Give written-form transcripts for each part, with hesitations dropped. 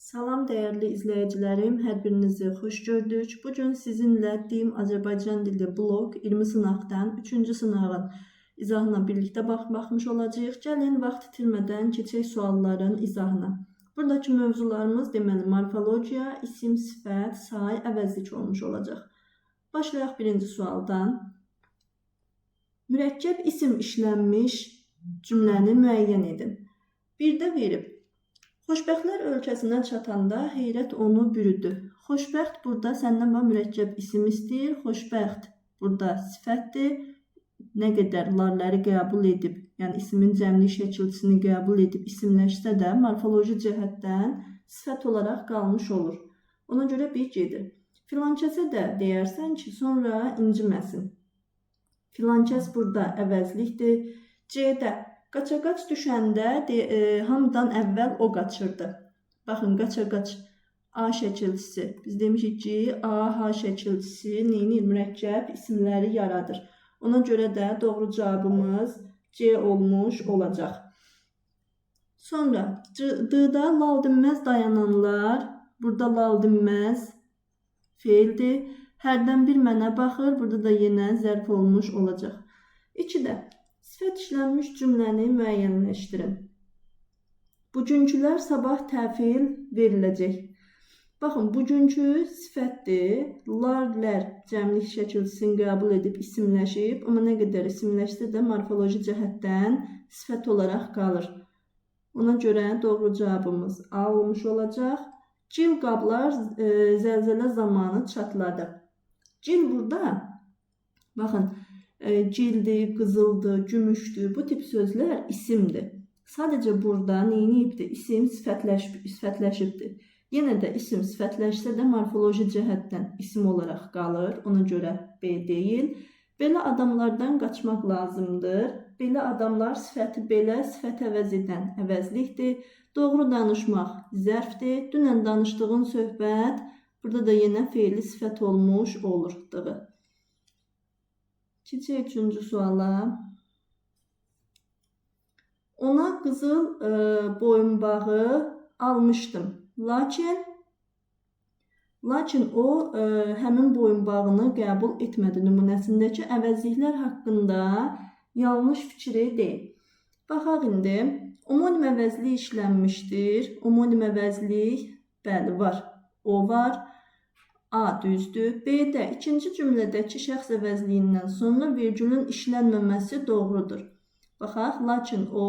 Salam değerli izleyicilerim, hər birinizi xoş gördük. Bugün sizinlə DİM Azərbaycan dili blok 20 sınaqdan 3-cü sınağın izahına birlikte baxmış olacağıq. Gəlin vaxt itirmədən keçək sualların izahına. Buradakı mövzularımız deməli morfologiya, isim, sifət, say, əvəzlik olmuş olacaq. Başlayaq birinci sualdan. Mürəkkəb isim işlənmiş cümləni müəyyən edin. Birdə verib. Xoşbəxtlər ölkəsinə çatanda heyrət onu bürüdü. Xoşbəxt burada səndən mürəkkəb isim istəyir. Xoşbəxt burada sifətdir. Nə qədər larları qəbul edib, yəni ismin cəmlik şəkilçisini qəbul edib isimləşsə də morfoloji cəhətdən sifət olaraq qalmış olur. Ona görə bir gedir. Filankəsə də deyərsən ki, sonra inciməsin. Filankəs burada əvəzlikdir. C-də qaça-qaç düşəndə hamıdan əvvəl o qaçırdı. Baxın, qaça-qaç A şəkilçisi. Biz demişik ki, A, H şəkilçisi mürəkkəb isimləri yaradır. Ona görə də doğru cavabımız C olmuş olacaq. Sonra D-da lal dinməz dayananlar. Burada lal dinməz feildir. Hərdən bir mənə baxır. Burada da yenə zərf olmuş olacaq. 2-də sifət işlənmiş cümləni müəyyənləşdirin. Bugünkülər sabah təfil veriləcək. Baxın, bugünkü sifətdir. Lar-lər cəmlik şəkilçisini qəbul edib isimləşib. Amma nə qədər isimləşsə də morfoloji cəhətdən sifət olaraq qalır. Ona görə doğru cavabımız A olmuş olacaq. Cil qablar zəlzələ zamanı çatladı. Cil burada, baxın, cildi, qızıldı, gümüşdü, bu tip sözlər isimdir. Sadəcə burada neyiniyibdir? İsim sifətləşibdir. Yenə də isim sifətləşsə də morfoloji cəhətdən isim olaraq qalır. Ona görə B deyil. Belə adamlardan qaçmaq lazımdır. Belə adamlar sifəti belə sifət əvəz edən əvəzlikdir. Doğru danışmaq zərfdir. Dünən danışdığın söhbət, burada da yenə feili sifət olmuş olurdu. Keçək 3-cü suala. Ona qızıl boyunbağı almışdım. Lakin o həmin boyunbağını qəbul etmədi. Nümunəsindəki əvəzliklər haqqında yanlış fikri deyil. Baxaq indi. Omonim əvəzlik işlənmişdir. Omonim əvəzlik, bəli, var. O var. A düzdür. B-də ikinci cümlədəki şəxs əvəzliyindən sonra virgülün işlənməməsi doğrudur. Baxaq, lakin o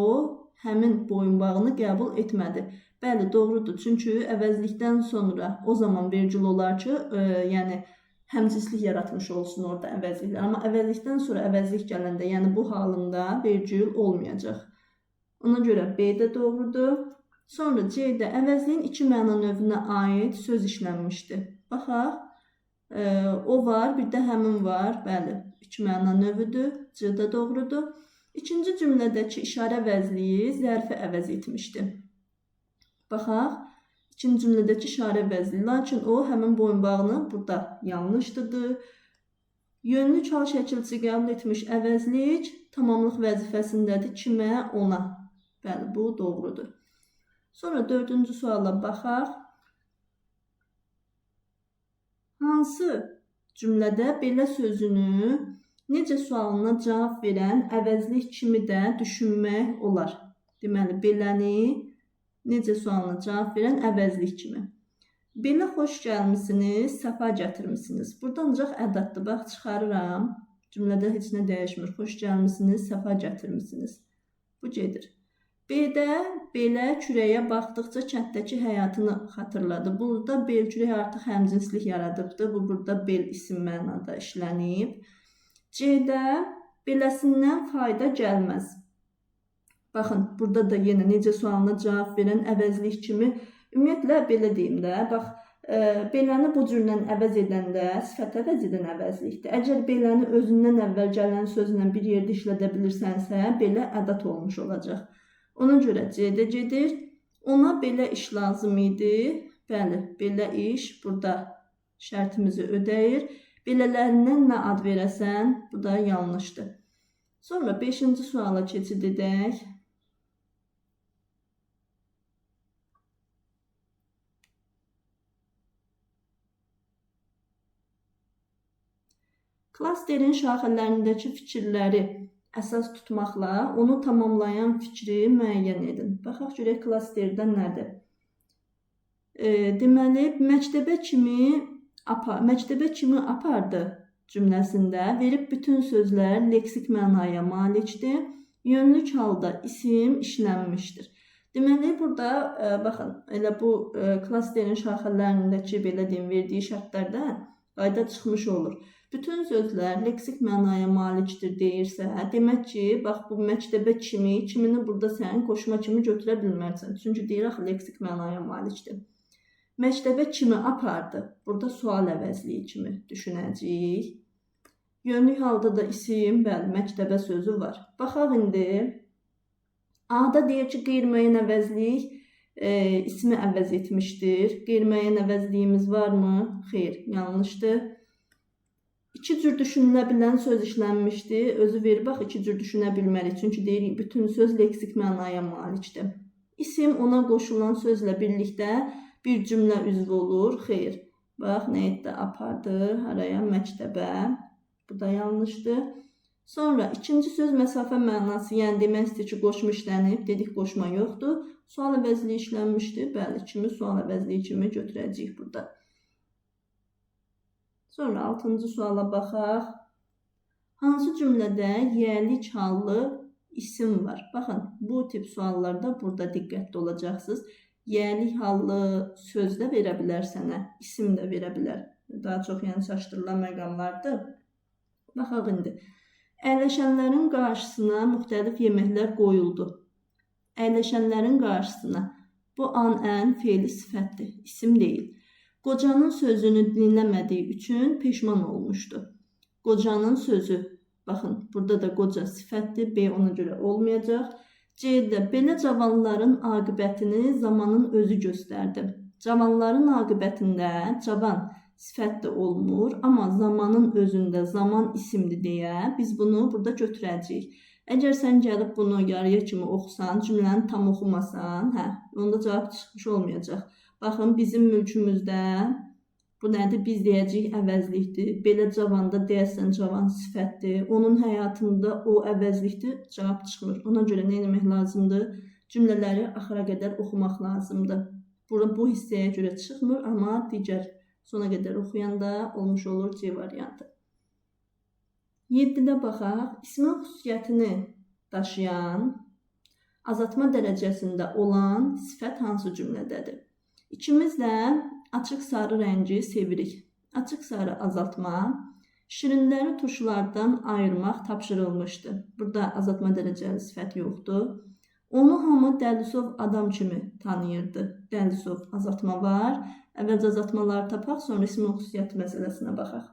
həmin boyunbağını qəbul etmədi. Bəli, doğrudur. Çünki əvəzlikdən sonra o zaman virgül olar ki, yəni həmcinslik yaratmış olsun orada əvəzliklər. Amma əvəzlikdən sonra əvəzlik gələndə, yəni bu halında virgül olmayacaq. Ona görə B-də doğrudur. Sonra C-də əvəzliyin iki məna növünə aid söz işlənmişdir. Baxaq, o var, bir də həmin var. Bəli, iki məna növüdür. C-də doğrudur. İkinci cümlədəki işarə əvəzliyi zərfi əvəz etmişdir. Baxaq, ikinci cümlədəki işarə əvəzliyi, lakin o həmin boyunbağını burada yanlışdır. Yönlü hal şəkilçisi qəbul etmiş əvəzlik tamamlıq vəzifəsindədir. Kimə? Ona. Bəli, bu doğrudur. Sonra 4-cü suala baxaq. Hansı cümlədə belə sözünü necə sualına cavab verən əvəzlik kimi də düşünmək olar? Deməli, beləni necə sualına cavab verən əvəzlik kimi. Belə xoş gəlmisiniz, səfa gətirmisiniz. Burada ancaq ədaddır. Bax, çıxarıram. Cümlədə heç nə dəyişmir. Xoş gəlmisiniz, səfa gətirmisiniz. Bu gedir. B-də belə kürəyə baxdıqca kənddəki həyatını xatırladı. Burada bel kürək artıq həmcinslik yaradıbdır. Bu burada bel isim mənada işlənib. C-də beləsindən fayda gəlməz. Baxın, burada da yenə necə sualına cavab verən əvəzlik kimi. Ümumiyyətlə, belə deyim də, bax, beləni bu cürlə əvəz edəndə sifət əvəz edən əvəzlikdir. Əgər beləni özündən əvvəl gələn sözlə bir yerdə işlədə bilirsənsə, belə ədat olmuş olacaq. Ona görə C-də gedir. Ona belə iş lazım idi. Bəli, belə iş burada şərtimizi ödəyir. Belələrindən nə ad verəsən, bu da yanlışdır. Sonra 5-ci suala keçid edək. Klasterin şaxələrindəki fikirləri əsas tutmaqla onu tamamlayan fikri müəyyən edin. Baxaq görək klasterdə nədir? Deməli, məktəbə kimi apardı cümləsində verib bütün sözlər leksik mənaya malikdir. Yönlük halda isim işlənmişdir. Deməli, burada baxın, elə bu klasterin şaxələrindəki belə deyim, verdiyi şərtlərdən qayda çıxmış olur. Bütün sözlər leksik mənaya malikdir deyirsə, demək ki, bax bu məktəbə kimini burada sən qoşma kimi götürə bilmərsən. Çünki deyir axı leksik mənaya malikdir. Məktəbə kimi apardı. Burada sual əvəzliyi kimi düşünəcəyik. Yönlük halda da isim, bəli, məktəbə sözü var. Baxaq indi. A-da deyir ki, qeyri-müəyyən əvəzlik ismi əvəz etmişdir. Qeyri-müəyyən əvəzliyimiz varmı? Xeyr, yanlışdır. İki cür düşünülə bilən söz işlənmişdir. Özü verir, bax, iki cür düşünə bilmərik. Çünki deyirik, bütün söz leksik mənaya malikdir. İsim ona qoşulan sözlə birlikdə bir cümlə üzvü olur. Xeyr. Bax, nə etdi? Apardı. Haraya? Məktəbə. Bu da yanlışdır. Sonra ikinci söz məsafə mənası, yəni demək istəyir ki, qoşma işlənib. Dedik, qoşma yoxdur. Sual əvəzliyi işlənmişdir. Bəli, kimi sual əvəzliyi kimi götürəcəyik burada. Sonra 6-cı suala baxaq. Hansı cümlədə yəlik hallı isim var? Baxın, bu tip suallarda burada diqqətli olacaqsınız. Yəlik hallı söz də verə bilər sənə, isim də verə bilər. Daha çox yəni çaşdırılan məqamlardır. Baxaq indi. Əyləşənlərin qarşısına müxtəlif yeməklər qoyuldu. Əyləşənlərin qarşısına. Bu an feili sifətdir, isim deyil. Qocanın sözünü dinləmədiyi üçün peşman olmuşdu. Qocanın sözü, baxın, burada da qoca sifətdir, B ona görə olmayacaq. C-də belə cavanların aqibətini zamanın özü göstərdi. Cavanların aqibətində cavan sifət də olmur, amma zamanın özündə zaman isimdir deyə biz bunu burada götürəcəyik. Əgər sən gəlib bunu yarıya kimi oxusan, cümləni tam oxumasan, onda cavab çıxmış olmayacaq. Baxın, bizim mülkümüzdə bu nədir? Biz deyəcəyik əvəzlikdir. Belə cavanda deyəsən cavan sifətdir. Onun həyatında o əvəzlikdir, cavab çıxmır. Ona görə nə etmək lazımdır? Cümlələri axıra qədər oxumaq lazımdır. Bu hissəyə görə çıxmır, amma digər sona qədər oxuyanda olmuş olur C variantı. 7-də baxaq. İsmin xüsusiyyətini daşıyan, azaltma dərəcəsində olan sifət hansı cümlədədir? İkimiz də açıq sarı rəngi sevirik. Açıq sarı azaltma, şirinləri turşulardan ayırmaq tapşırılmışdı. Burada azaltma dərəcəli sifət yoxdur. Onu hamı Dəlisov adam kimi tanıyırdı. Dəlisov azaltma var. Əvvəlcə azaltmaları tapaq, sonra ismin xüsusiyyəti məsələsinə baxaq.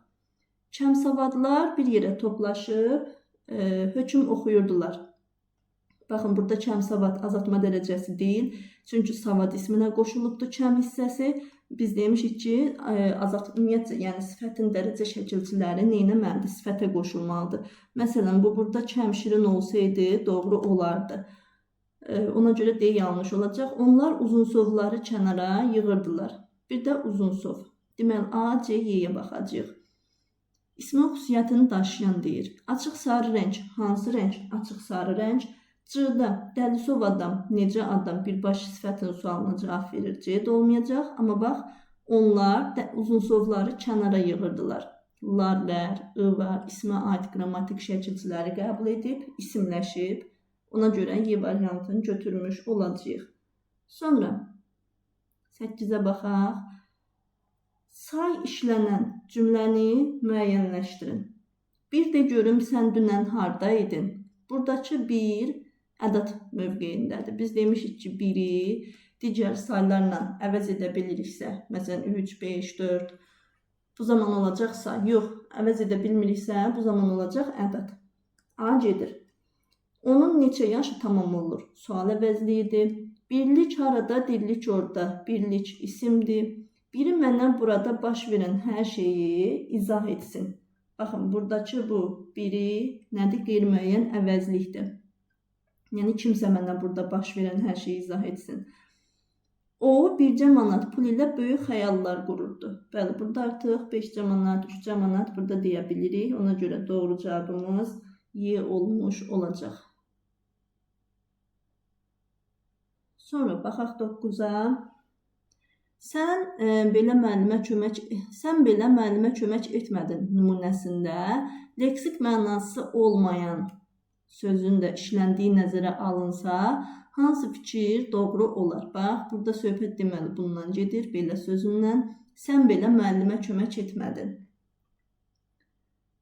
Kəmsavadlar bir yerə toplaşıb hökm oxuyurdular. Baxın, burada kəmsavad azaltma dərəcəsi deyil. Çünki savad isminə qoşulubdur kəm hissəsi. Biz demişik ki, ümumiyyətcə, yəni sifətin dərəcə şəkilçiləri neynəməlidir? Sifətə qoşulmalıdır. Məsələn, bu burada kəm şirin olsaydı, doğru olardı. Ona görə deyə yanlış olacaq. Onlar uzunsovları kənara yığırdılar. Bir də uzunsov. Deməli, A, C, Y-yə baxacaq. İsmin xüsusiyyətini daşıyan deyir. Açıq sarı rəng. Hansı rəng? Açıq sarı rəng. C-də Dəlisov adam, necə adam birbaş sifətin sualına cavab verir. C-də olmayacaq. Amma bax, onlar uzunsovları kənara yığırdılar. Lar, lər, I var, ismə aid qrammatik şəkilçiləri qəbul edib, isimləşib. Ona görə Y variantını götürmüş olacaq. Sonra 8-ə baxaq. Say işlənən cümləni müəyyənləşdirin. Bir də görüm sən dünən harda idin? Buradakı bir ədəd mövqeyindədir. Biz demişik ki, biri digər saylarla əvəz edə biliriksə, məsələn 3, 5, 4, bu zaman olacaqsa, yox, əvəz edə bilmiriksə, bu zaman olacaq ədəd. A gedir. Onun neçə yaşı tamam olur? Sual əvəzliyidir. Birlik harada, dirlik orada. Birlik isimdir. Biri mənə burada baş verən hər şeyi izah etsin. Baxın, buradakı bu biri nədir? Qeyri-müəyyən əvəzlikdir. Yəni, kimsə mənə burada baş verən hər şeyi izah etsin. O bircə manat pul ilə böyük xəyallar qururdu. Bəli, burada artıq 5 manat, 3 manat burada deyə bilirik. Ona görə doğru cavabımız Y olmuş olacaq. Sonra baxaq 9-a. Sən belə müəllimə kömək etmədin nümunəsində leksik mənası olmayan sözün də işləndiyi nəzərə alınsa, hansı fikir doğru olar? Bax, burada söhbət deməli bundan gedir, belə sözündən. Sən belə müəllimə kömək etmədin.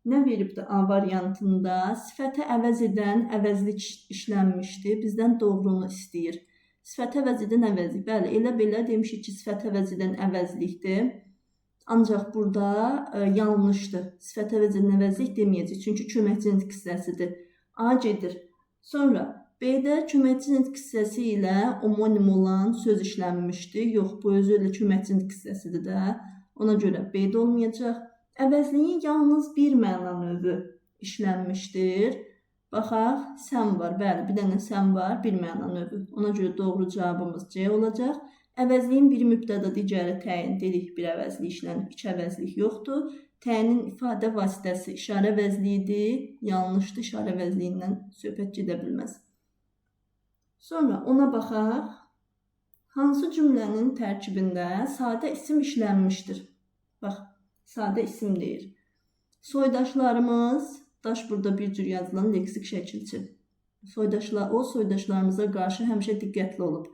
Nə veribdir A variantında? Sifəti əvəz edən əvəzlik işlənmişdir. Bizdən doğrunu istəyir. Sifəti əvəz edən əvəzlik. Bəli, elə belə demişik ki, sifəti əvəz edən əvəzlikdir. Ancaq burada yanlışdır. Sifəti əvəz edən əvəzlik deməyəcək. Çünki köməkçi nitq hissəsidir. A gedir. Sonra B-də köməkçi nitq hissəsi ilə omonim olan söz işlənmişdir. Yox, bu özü ilə köməkçi nitq hissəsidir də. Ona görə B-də olmayacaq. Əvəzliyin yalnız bir məna növü işlənmişdir. Baxaq, sən var. Bəli, bir dənə sən var, bir məna növü. Ona görə doğru cavabımız C olacaq. Əvəzliyin bir mübtəda digəri təyin dedik, bir əvəzlik işlənib, iki əvəzlik yoxdur. Təyinin ifadə vasitəsi işarə əvəzliyidir. Yanlışdır, işarə əvəzliyindən söhbət gedə bilməz. Sonra ona baxaq. Hansı cümlənin tərkibində sadə isim işlənmişdir? Bax, sadə isim deyir. Soydaşlarımız, daş burada bir cür yazılan leksik şəkilçi. O soydaşlarımıza qarşı həmişə diqqətli olub.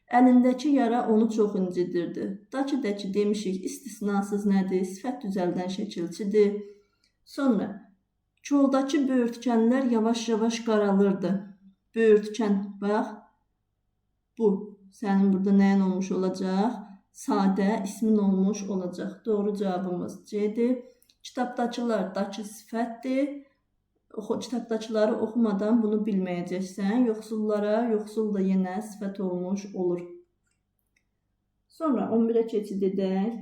Əlindəki yara onu çox incidirdi. Dakı demişik, istisnasız nədir? Sifət düzəldən şəkilçidir. Sonra, koldakı böyürtkənlər yavaş-yavaş qaralırdı. Böyürtkən, bax, bu. Sənin burada nəyin olmuş olacaq? Sadə ismin olmuş olacaq. Doğru cavabımız C-dir. Kitabdakılar, dakı sifətdir. Kitabdakıları oxumadan bunu bilməyəcəksən. Yoxsullara, yoxsul da yenə sifət olmuş olur. Sonra 11-ə keçid edək.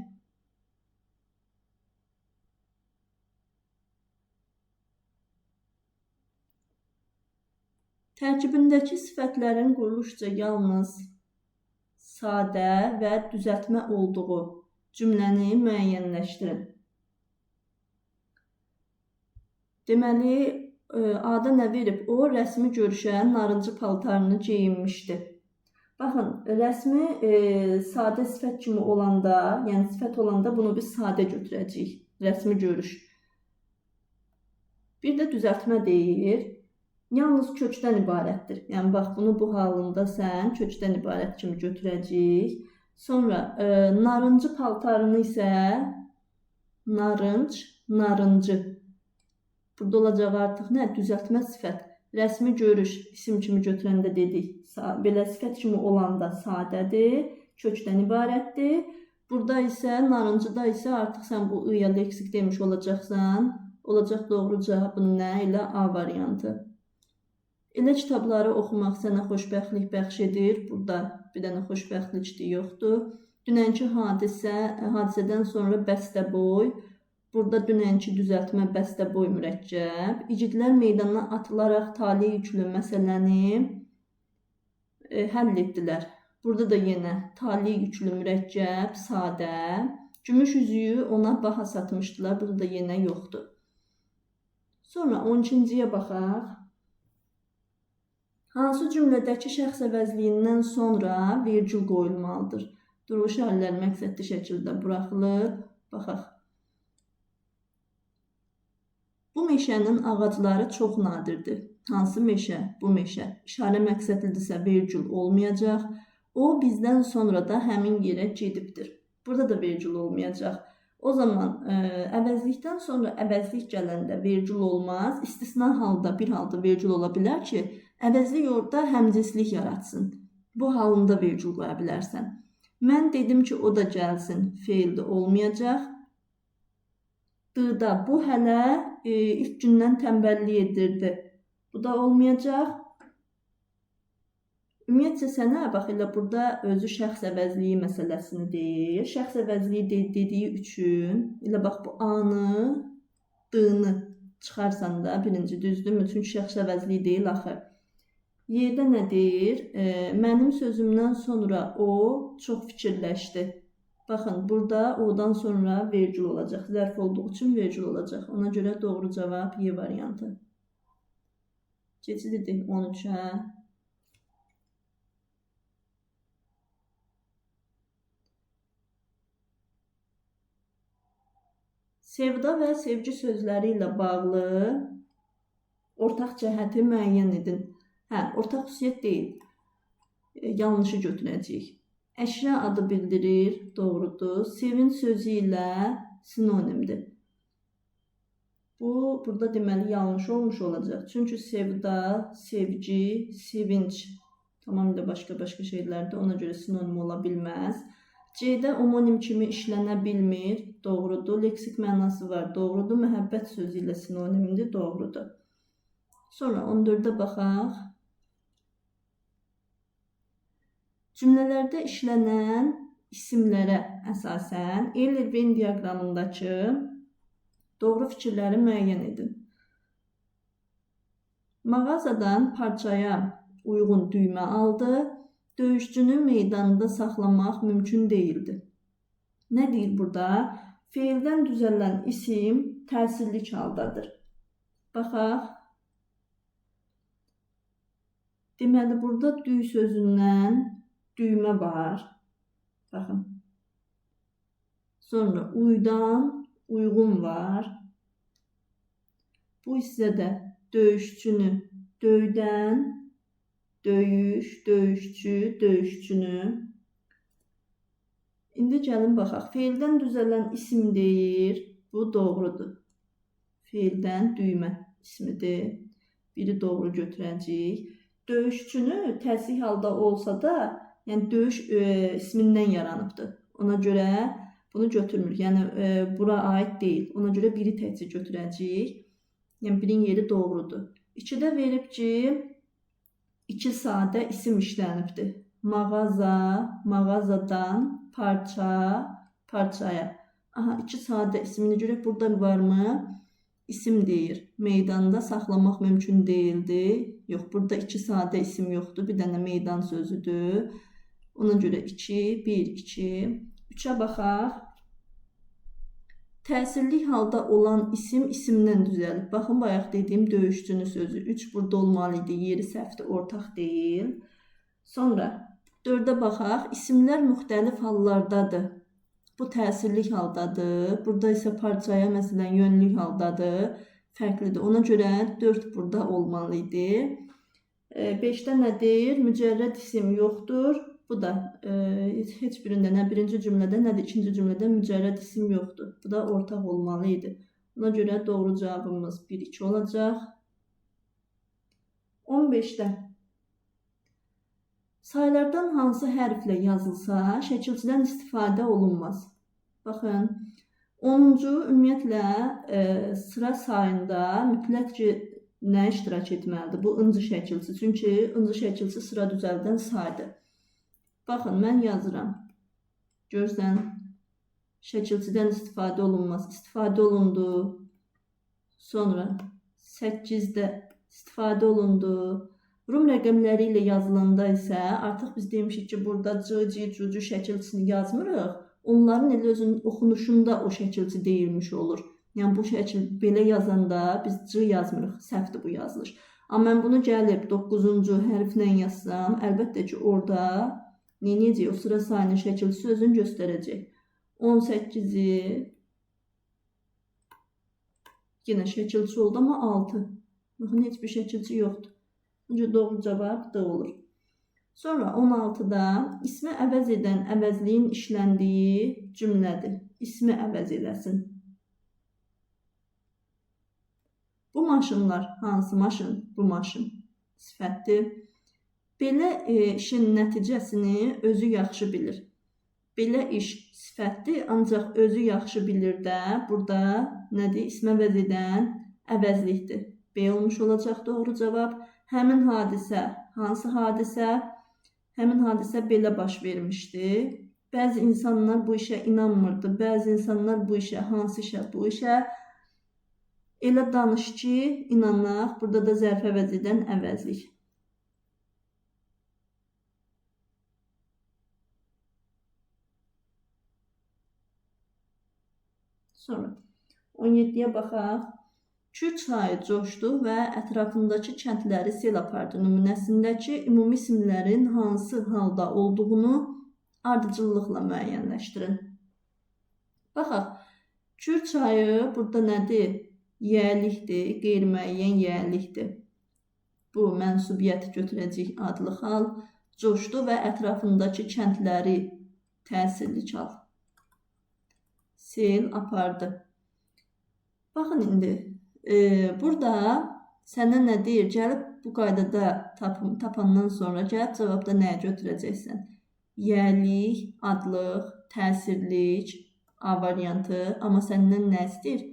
Tərkibindəki sifətlərin quruluşca yalnız sadə və düzəltmə olduğu cümləni müəyyənləşdirin. Deməli, A-da nə verib? O, rəsmi görüşə narıncı paltarını geyinmişdi. Baxın, rəsmi sadə sifət kimi olanda, yəni sifət olanda bunu biz sadə götürəcəyik. Rəsmi görüş. Bir də düzəltmə deyir. Yalnız kökdən ibarətdir. Yəni, bax, bunu bu halında sən kökdən ibarət kimi götürəcəyik. Sonra, narıncı paltarını isə narıncı. Burada olacaq artıq nə? Düzəltmə sifət. Rəsmi görüş isim kimi götürəndə dedik. Belə sifət kimi olanda sadədir, kökdən ibarətdir. Burada isə, narıncıda isə artıq sən bu ı-ya leksik demiş olacaqsan. Olacaq doğru cavabın nə ilə? A variantı. Elə kitabları oxumaq sənə xoşbəxtlik bəxş edir. Burada bir dənə xoşbəxtlikdir, yoxdur. Dünənki hadisədən sonra bəstəboy. Burada dünənki düzəltmə bəstəboy mürəkkəb. İgidlər meydana atılaraq tali yüklü məsələni həll etdilər. Burada da yenə tali yüklü mürəkkəb, sadə. Gümüş üzüyü ona baha satmışdılar. Burada da yenə yoxdur. Sonra 12-ciyə baxaq. Hansı cümlədəki şəxs əvəzliyindən sonra vergül qoyulmalıdır? Durğu işarələri məqsədli şəkildə buraxılır. Baxaq. Bu meşənin ağacları çox nadirdir. Hansı meşə? Bu meşə. İşarə məqsədlidirsə vergül olmayacaq. O bizdən sonra da həmin yerə gedibdir. Burada da vergül olmayacaq. O zaman əvəzlikdən sonra əvəzlik gələndə vergül olmaz. İstisna halda bir halda vergül ola bilər ki, əvəzlik orada həmcinslik yaratsın. Bu halında vergül qoya bilərsən. Mən dedim ki, o da gəlsin. Feildə olmayacaq. D-da bu hələ ilk gündən tənbəllik edirdi. Bu da olmayacaq. Ümumiyyətcə sənə, bax elə burada özü şəxs əvəzliyi məsələsini deyir. Şəxs əvəzliyi dediyi üçün, elə bax bu A-nı, D-nı çıxarsan da birinci düzdürmü? Çünki şəxs əvəzliyi deyil axı. Y-də nə deyir? Mənim sözümdən sonra o çox fikirləşdi. Baxın, burada o-dan sonra vergül olacaq. Zərf olduğu üçün vergül olacaq. Ona görə doğru cavab Y variantı. Keçirik 13-ə. Sevda və sevgi sözləri ilə bağlı ortaq cəhəti müəyyən edin. Ortaq xüsusiyyət deyil. Yanlışı götürəcəyik. Əşya adı bildirir, doğrudur. Sevinç sözü ilə sinonimdir. Bu, burada deməli yanlış olmuş olacaq. Çünki sevda, sevgi, sevinç tamamilə başqa şeylərdir. Ona görə sinonim ola bilməz. C-də homonim kimi işlənə bilmir, doğrudur. Leksik mənası var, doğrudur. Məhəbbət sözü ilə sinonimdir, doğrudur. Sonra 14-də baxaq. Cümlələrdə işlənən isimlərə əsasən Euler-Venn diaqramındakı doğru fikirləri müəyyən edin. Mağazadan parçaya uyğun düymə aldı. Döyüşçünü meydanda saxlamaq mümkün değildi. Nə deyir burada? Feildən düzələn isim təsirlik haldadır. Baxaq. Deməli, burada düy sözündən düymə var. Baxın. Sonra uydan uyğun var. Bu hissədə döyüşçünü döydən, döyüş, döyüşçü, döyüşçünü. İndi gəlin baxaq. Feildən düzələn isim deyir. Bu doğrudur. Feildən düymə ismidir. Biri doğru götürəcəyik. Döyüşçünü təsih halda olsa da, yəni döyüş ismindən yaranıbdır. Ona görə bunu götürmür. Yəni bura aid deyil. Ona görə biri təkcə götürəcəyik. Yəni birin yeri doğrudur. 2-də verib ki, 2 sadə isim işlənibdir. Mağaza, mağazadan, parça, parçaya. 2 sadə ismini görək. Burada varmı? İsim deyir. Meydanda saxlamaq mümkün değildi. Yox, burada 2 sadə isim yoxdur. Bir dənə meydan sözüdür. Ona görə 2, 1, 2. 3-ə baxaq. Təsirli halda olan isim isimdən düzəlib. Baxın, bayaq dediyim döyüşçünün sözü. 3 burada olmalı idi. Yeri səhvdir, ortaq deyil. Sonra 4-ə baxaq. İsimlər müxtəlif hallardadır. Bu təsirli haldadır. Burada isə parçaya, məsələn, yönlü haldadır. Fərqlidir. Ona görə 4 burada olmalı idi. 5-də nə deyir? Mücərrəd isim yoxdur. Bu da heç birində nə birinci cümlədə, nə də ikinci cümlədə mücərrəd isim yoxdur. Bu da ortaq olmalı idi. Ona görə doğru cavabımız 1-2 olacaq. 15-də sayılardan hansı hərflə yazılsa şəkilçidən istifadə olunmaz. Baxın, 10-cu ümumiyyətlə sıra sayında mütləq ki, nə iştirak etməlidir? Bu ıncı şəkilçi. Çünki ıncı şəkilçi sıra düzəldən saydır. Baxın, mən yazıram. Görsən, şəkilçidən istifadə olunmaz. İstifadə olundu. Sonra 8-də istifadə olundu. Rum rəqəmləri ilə yazılanda isə artıq biz demişik ki, burada c, c, cucu şəkilçisini yazmırıq. Onların elə özünün oxunuşunda o şəkilçi deyilmiş olur. Yəni bu şəkil belə yazanda biz c yazmırıq. Səhvdir bu yazılış. Amma mən bunu gəlib 9-cu hərflə yazsam, əlbəttə ki, orada necə o sıra sayının şəkilçisi özünü göstərəcək. 18-i yenə şəkilçi oldu, amma 6. Baxın, heç bir şəkilçi yoxdur. Öncə doğru cavab D olur. Sonra 16-da ismi əvəz edən əvəzliyin işləndiyi cümlədir. İsmi əvəz eləsin. Bu maşınlar hansı maşın? Bu maşın sifətdir. Belə işin nəticəsini özü yaxşı bilir. Belə iş sifətdir, ancaq özü yaxşı bilir də burada nədir? İsmə əvəz edən əvəzlikdir. B olmuş olacaq doğru cavab. Həmin hadisə, hansı hadisə? Həmin hadisə belə baş vermişdi. Bəzi insanlar bu işə inanmırdı. Bəzi insanlar bu işə, hansı işə? Bu işə elə danış ki, inanaq. Burada da zərf əvəz edən əvəzlik. Sonra 17-yə baxaq. Kür çayı coşdu və ətrafındakı kəndləri sel apardı. Nümunəsindəki ümumi isimlərin hansı halda olduğunu ardıcıllıqla müəyyənləşdirin. Baxaq. Kür çayı burada nədir? Yiyəlikdir, qeyri-müəyyən yiyəlikdir. Bu mənsubiyyəti götürəcək adlı hal. Coşdu və ətrafındakı kəndləri təsirli hal. Sel apardı. Baxın indi. Burada sənə nə deyir? Gəlib bu qaydada tapandan sonra gəlib cavabda nəyə götürəcəksən? Yiyəlik, adlıq, təsirlik, A variantı. Amma səndən nə istəyir?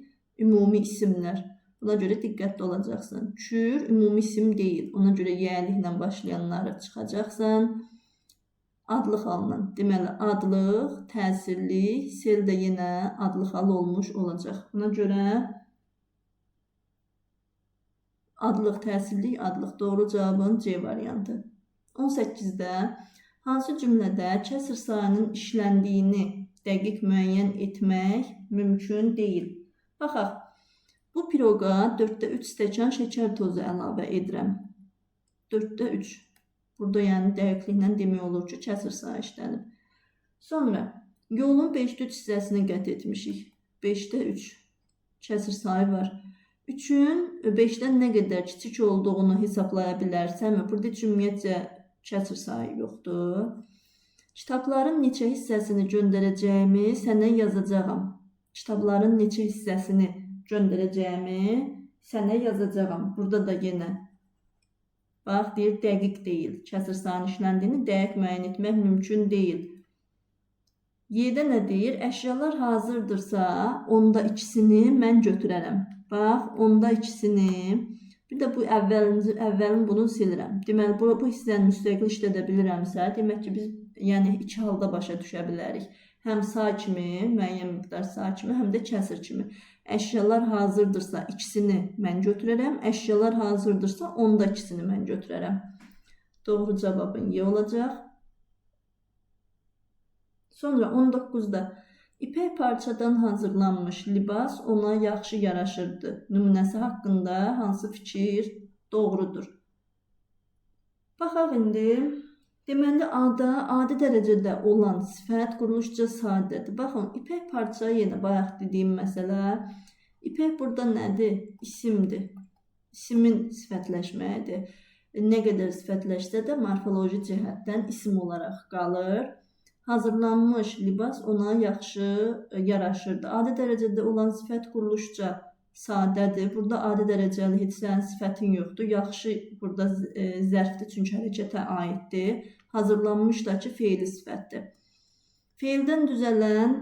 Ümumi isimlər. Buna görə diqqətli olacaqsan. Kür ümumi isim deyil. Ona görə yiyəliklə başlayanları çıxacaqsan. Adlıq halına. Deməli, adlıq, təsirlik, sel də yenə adlıq hal olmuş olacaq. Buna görə adlıq, təsirlik, adlıq. Doğru cavabın C variantı. 18-də hansı cümlədə kəsr sayının işləndiyini dəqiq müəyyən etmək mümkün deyil? Baxaq. Bu piroqa 4-də 3 stəkan şəkər tozu əlavə edirəm. 4-də 3. Burada yəni dəqiqliklə demək olur ki, kəsr sayı işlənib. Sonra yolun 5-də 3 hissəsini qət etmişik. 5-də 3. Kəsr sayı var. 3-ün 5-dən nə qədər kiçik olduğunu hesablaya bilərsənmi? Burada heç ümumiyyətcə kəsr sayı yoxdur. Kitabların neçə hissəsini göndərəcəyimi sənə yazacağam. Kitabların neçə hissəsini göndərəcəyimi sənə yazacağam. Burada da yenə bax, deyir, dəqiq deyil. Kəsr sayının işləndiyini dəqiq müəyyən etmək mümkün deyil. Y-də nə deyir? Əşyalar hazırdırsa, onda ikisini mən götürərəm. Bax, onda ikisini, bir də bu əvvəlin bunu silirəm. Deməli, bu hissəni müstəqil işlədə bilirəmsə, demək ki, biz yəni iki halda başa düşə bilərik. Həm say kimi, müəyyən miqdar say kimi, həm də kəsr kimi. Əşyalar hazırdırsa, ikisini mən götürərəm. Əşyalar hazırdırsa, onda ikisini mən götürərəm. Doğru cavabın Y olacaq. Sonra 19-da İpək parçadan hazırlanmış libas ona yaxşı yaraşırdı. Nümunəsi haqqında hansı fikir doğrudur? Baxaq indi. Deməli, adi dərəcədə olan sifət quruluşca sadədir. Baxın, ipək parça yenə bayaq dediyim məsələ. İpək burada nədir? İsimdir. İsimin sifətləşməyidir. Nə qədər sifətləşsə də morfoloji cəhətdən isim olaraq qalır. Hazırlanmış libas ona yaxşı yaraşırdı. Adi dərəcədə olan sifət quruluşca sadədir. Burada adi dərəcəli heç sənin sifətin yoxdur. Yaxşı burada zərfdir, çünki hərəkətə aiddir. Hazırlanmış da ki, feili sifətdir. Feildən düzələn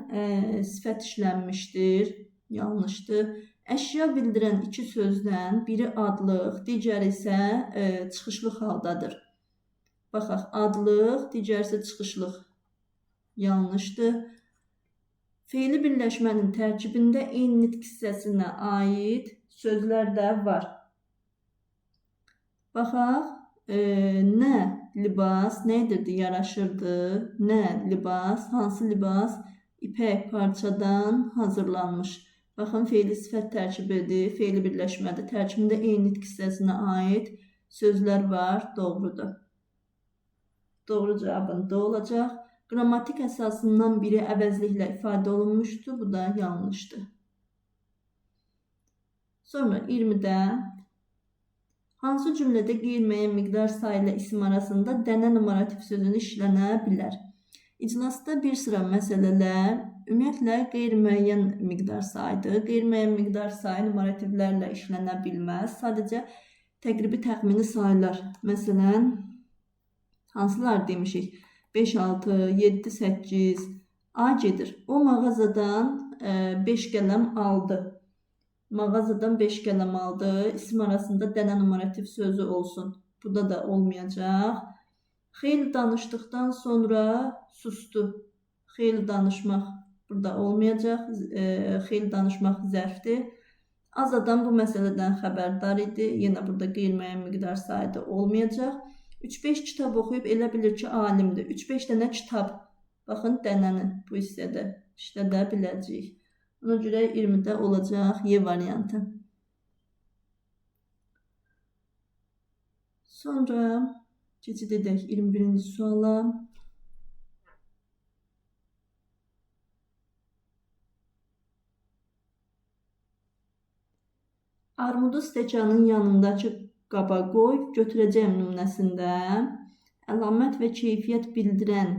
sifət işlənmişdir. Yanlışdır. Əşya bildirən iki sözdən biri adlıq, digəri isə çıxışlıq haldadır. Baxaq, adlıq, digəri isə çıxışlıq. Yanlışdır. Feili birləşmənin tərkibində eyni nitq hissəsinə aid sözlər də var. Baxaq, nə libas, nə edirdi, yaraşırdı, nə libas, hansı libas, ipək parçadan hazırlanmış. Baxın, feili sifət tərkibidir, feili birləşmədir, tərkibində eyni nitq hissəsinə aid sözlər var, doğrudur. Doğru cavabın D olacaq. Qrammatik əsasından biri əvəzliklə ifadə olunmuşdur. Bu da yanlışdır. Sonra 20-də hansı cümlədə qeyri-müəyyən miqdar sayı ilə isim arasında dənə numarativ sözünü işlənə bilər? İclasda bir sıra məsələlər ümumiyyətlə qeyri-müəyyən miqdar sayıdır. Qeyri-müəyyən miqdar sayı numarativlərlə işlənə bilməz. Sadəcə təqribi təxmini sayılar. Məsələn, hansılar demişik? 5, 6, 7, 8, A gedir. O mağazadan 5 qələm aldı. Mağazadan 5 qələm aldı. İsim arasında dənə numarativ sözü olsun. Bu da olmayacaq. Xeyli danışdıqdan sonra sustu. Xeyli danışmaq burada olmayacaq. Xeyli danışmaq zərfdir. Az adam bu məsələdən xəbərdar idi. Yenə burada qeyri-müəyyən miqdar sayıda olmayacaq. 3-5 kitab oxuyub elə bilir ki, alimdir. 3-5 dənə kitab. Baxın, dənəni bu hissədə işlədə biləcəyik. Ona görə 20-də olacaq Y variantı. Sonra keçid edək 21-ci suala. Armudu stəkanın yanındakı qaba qoy. Götürəcəyim nümunəsində əlamət və keyfiyyət bildirən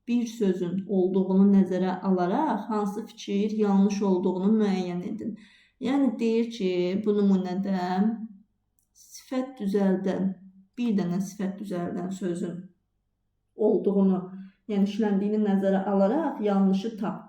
bir sözün olduğunu nəzərə alaraq hansı fikir yanlış olduğunu müəyyən edin. Yəni deyir ki, bu nümunədə sifət düzəldən, bir dənə sifət düzəldən sözün olduğunu, yəni işləndiyini nəzərə alaraq yanlışı tap.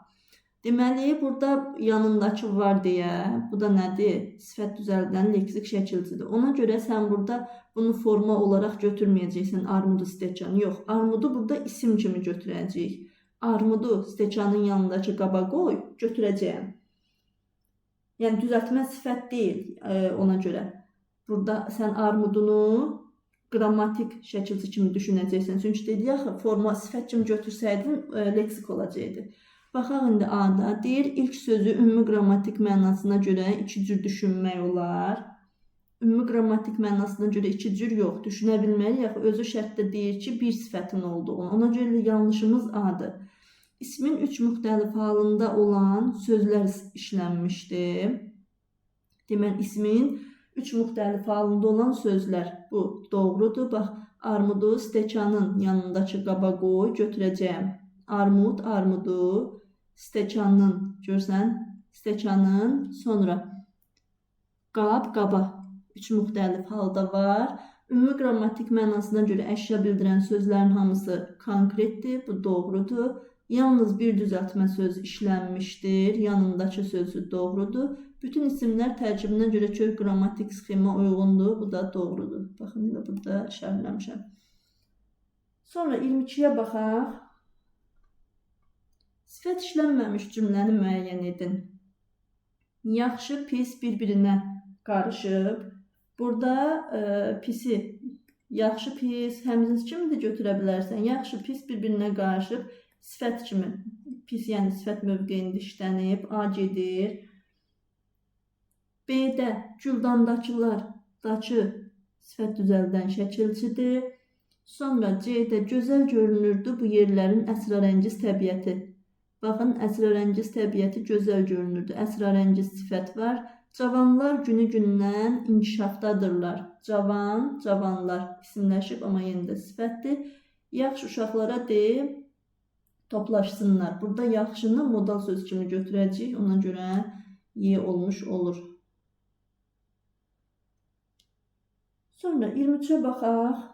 Deməli, burada yanındakı var deyə, bu da nədir? Sifət düzəldən leksik şəkilcidir. Ona görə sən burada bunu forma olaraq götürməyəcəksən armudu stəkanı. Yox, armudu burada isim kimi götürəcəyik. Armudu stəkanın yanındakı qaba qoy, götürəcəyəm. Yəni düzəltmə sifət deyil ona görə. Burada sən armudunu qrammatik şəkilci kimi düşünəcəksən. Çünki dedik axı, forma sifət kimi götürsəydin leksik olacaqdı. Baxaq indi A-da. Deyir, ilk sözü ümumi qrammatik mənasına görə iki cür düşünmək olar. Ümumi qrammatik mənasına görə iki cür yox, düşünə bilməliyik. Özü şərtdə deyir ki, bir sifətin olduğunu. Ona görə yanlışımız A-dır. İsmin üç müxtəlif halında olan sözlər işlənmişdir. Demək, ismin üç müxtəlif halında olan sözlər. Bu doğrudur. Bax, armudu stəkanın yanındakı qaba qoy, götürəcəyəm. Armud, armudu, stəkanın, görsən, stəkanın, sonra qab, qaba. Üç müxtəlif halda var. Ümumi qrammatik mənasına görə əşya bildirən sözlərin hamısı konkretdir, bu doğrudur. Yalnız bir düzəltmə söz işlənmişdir, yanındakı sözü doğrudur. Bütün isimlər tərkibinə görə kök qrammatik sxema uyğundur, bu da doğrudur. Baxın, burada işarələmişəm. Sonra 22-yə baxaq. Sifət işlənməmiş cümləni müəyyən edin. Yaxşı, pis bir-birinə qarışıb. Burada pisi, yaxşı, pis, həmzins kimi də götürə bilərsən. Yaxşı, pis bir-birinə qarışıb, sifət kimi. Pis, yəni sifət mövqeyində işlənib, A gedir. B-də güldandakılar, daçı, sifət düzəldən şəkilçidir. Sonra C-də gözəl görünürdü bu yerlərin əsrarəngiz təbiəti. Baxın, əsrarəngiz təbiəti gözəl görünürdü. Əsrarəngiz sifət var. Cavanlar günü-gündən inkişafdadırlar. Cavan, cavanlar isimləşib, amma yenə də sifətdir. Yaxşı uşaqlara deyib, toplaşsınlar. Burada yaxşını modal söz kimi götürəcəyik. Ona görə Y olmuş olur. Sonra 23-ə baxaq.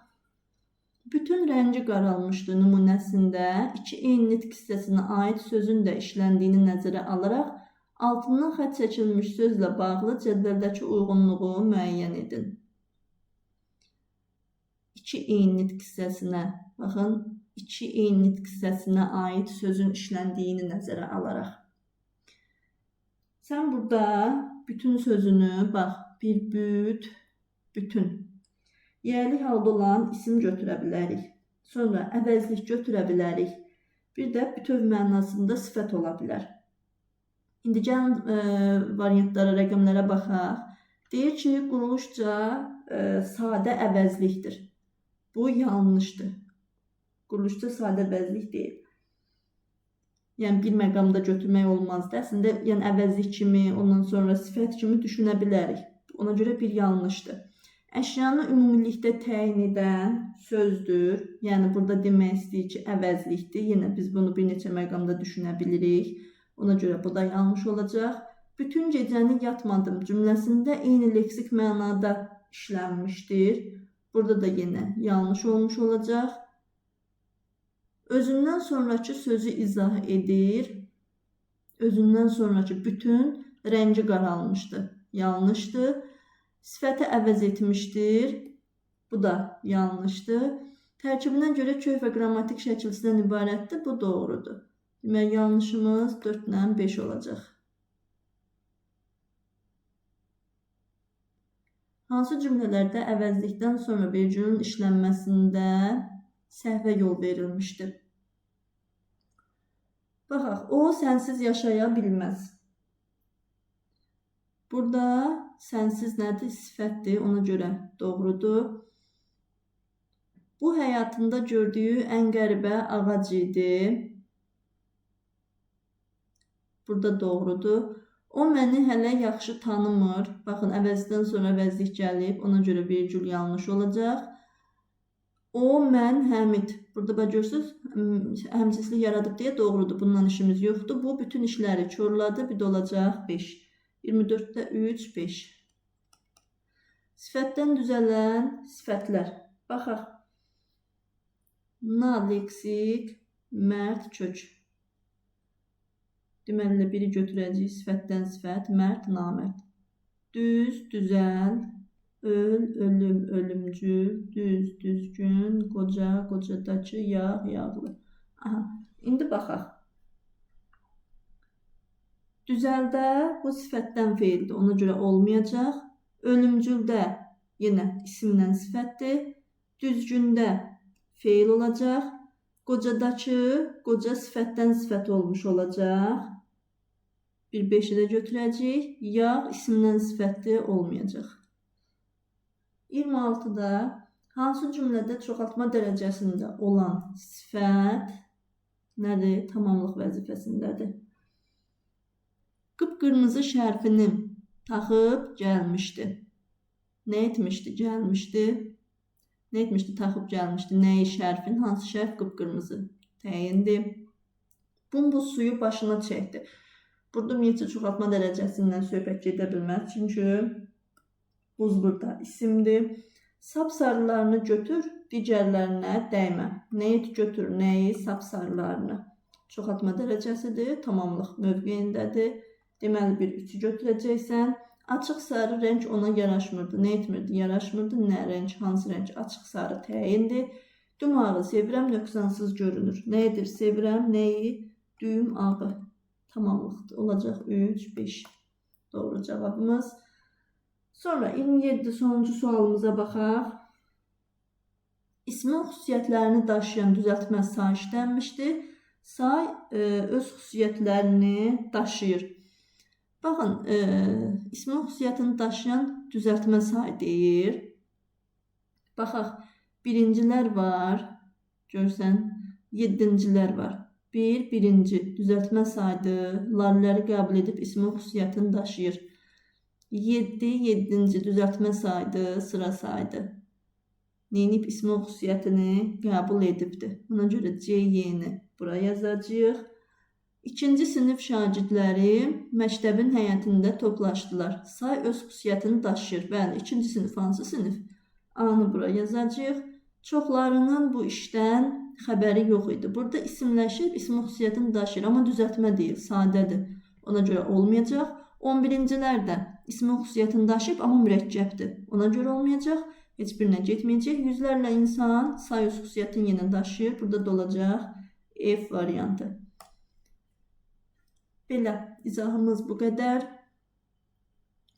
Bütün rəngi qaralmışdı nümunəsində iki eyni nitq hissəsinə aid sözün də işləndiyini nəzərə alaraq altından xətt çəkilmiş sözlə bağlı cədvəldəki uyğunluğu müəyyən edin. İki eyni nitq hissəsinə, baxın, iki eyni nitq hissəsinə aid sözün işləndiyini nəzərə alaraq. Sən burada bütün sözünü, bax, bir büt, bütün. Yerli halda olan isim götürə bilərik. Sonra əvəzlik götürə bilərik. Bir də bütöv mənasında sifət ola bilər. İndi gəlin variantlara, rəqəmlərə baxaq. Deyir ki, quruluşca sadə əvəzlikdir. Bu yanlışdır. Quruluşca sadə əvəzlik deyil. Yəni bir məqamda götürmək olmazdı. Əslində yəni əvəzlik kimi, ondan sonra sifət kimi düşünə bilərik. Ona görə bir yanlışdır. Əşyanı ümumilikdə təyin edən sözdür. Yəni burada demək istəyir ki, əvəzlikdir. Yenə biz bunu bir neçə məqamda düşünə bilirik. Ona görə bu da yanlış olacaq. Bütün gecəni yatmadım cümləsində eyni leksik mənada işlənmişdir. Burada da yenə yanlış olmuş olacaq. Özündən sonraki sözü izah edir. Özündən sonraki bütün rəngi qaralmışdır. Yanlışdır. Sifəti əvəz etmişdir. Bu da yanlışdır. Tərkibinə görə kök və qrammatik şəkilçidən ibarətdir. Bu doğrudur. Demək, yanlışımız 4-lə 5 olacaq. Hansı cümlələrdə əvəzlikdən sonra vergülün işlənməsində səhvə yol verilmişdir? Baxaq, o sənsiz yaşaya bilməz. Burada sənsiz nədir? Sifətdir. Ona görə doğrudur. Bu həyatında gördüyü ən qəribə ağac idi. Burada doğrudur. O məni hələ yaxşı tanımır. Baxın, əvəzdən sonra əvəzlik gəlib. Ona görə virgül yanlış olacaq. O, mən, Həmid. Burada bax görürsünüz, həmcinslik yaradıb deyə doğrudur. Bundan işimiz yoxdur. Bu bütün işləri körladı. Bir də olacaq 5. 24-də 3, 5. Sifətdən düzələn sifətlər. Baxaq. Leksik, mərd, kök. Deməli, biri götürəcəyik. Sifətdən sifət, mərd, namərd. Düz, düzəl, öl, ölüm, ölümcül, düz, düzgün, qoca, qocadakı, yağ, yağlı. Aha. İndi baxaq. Düzəldə bu sifətdən feildir. Ona görə olmayacaq. Ölümcüldə yenə isimlə sifətdir. Düzgündə feil olacaq. Qocadakı qoca sifətdən sifət olmuş olacaq. Bir 5-i də götürəcəyik. Yağ isimdən sifətli olmayacaq. 26-da hansı cümlədə çoxaltma dərəcəsində olan sifət nədir? Tamamlıq vəzifəsindədir. Qıpqırmızı şərfini taxıb gəlmişdi. Nə etmişdi? Gəlmişdi. Nə etmişdi? Taxıb gəlmişdi. Nəyi? Şərfin. Hansı şərf? Qıpqırmızı. Təyindir. Bu suyu başına çəkdi. Burada ümumiyyətcə çoxaltma dərəcəsindən söhbət gedə bilməz. Çünki buz burada isimdir. Sapsarılarını götür, digərlərinə dəymə. Nəyi götür, nəyi? Sapsarılarını. Çoxaltma dərəcəsidir. Tamamlıq mövqeyindədir. Deməli, bir 3-ü götürəcəksən. Açıq sarı rəng ona yaraşmırdı. Nə etmirdi? Yaraşmırdı. Nə rəng? Hansı rəng? Açıq sarı təyindir. Dümağı sevirəm, nöqsansız görünür. Nə edir? Sevirəm, nəyi? Düyüm ağı. Tamamlıqdır. Olacaq 3, 5. Doğru cavabımız. Sonra 27 sonuncu sualımıza baxaq. İsmin xüsusiyyətlərini daşıyan düzəltməz say işlənmişdir. Say öz xüsusiyyətlərini daşıyır. Baxın, ismin xüsusiyyətini daşıyan düzəltmə say deyir. Baxaq, birincilər var. Görsən, 7-cilər var. Birinci düzəltmə saydır. Larləri qəbul edib ismin xüsusiyyətini daşıyır. 7-ci düzəltmə saydır, sıra saydır. Neyinib ismin xüsusiyyətini qəbul edibdir. Buna görə C-yeni buraya yazacağıq. İkinci sinif şagirdləri məktəbin həyətində toplaşdılar. Say öz xüsusiyyətini daşıyır. Bəli, ikinci sinif hansı sinif? A-nı buraya yazacağıq. Çoxlarının bu işdən xəbəri yox idi. Burada isimləşib, ismin xüsusiyyətini daşıyır. Amma düzəltmə deyil, sadədir. Ona görə olmayacaq. 11-cilər də ismin xüsusiyyətini daşıyıb, amma mürəkkəbdir. Ona görə olmayacaq. Heç birinə getməyəcək. Yüzlərlə insan say öz xüsusiyyətini yenə daşıyır. Burada da olacaq F variantı. Belə, izahımız bu qədər.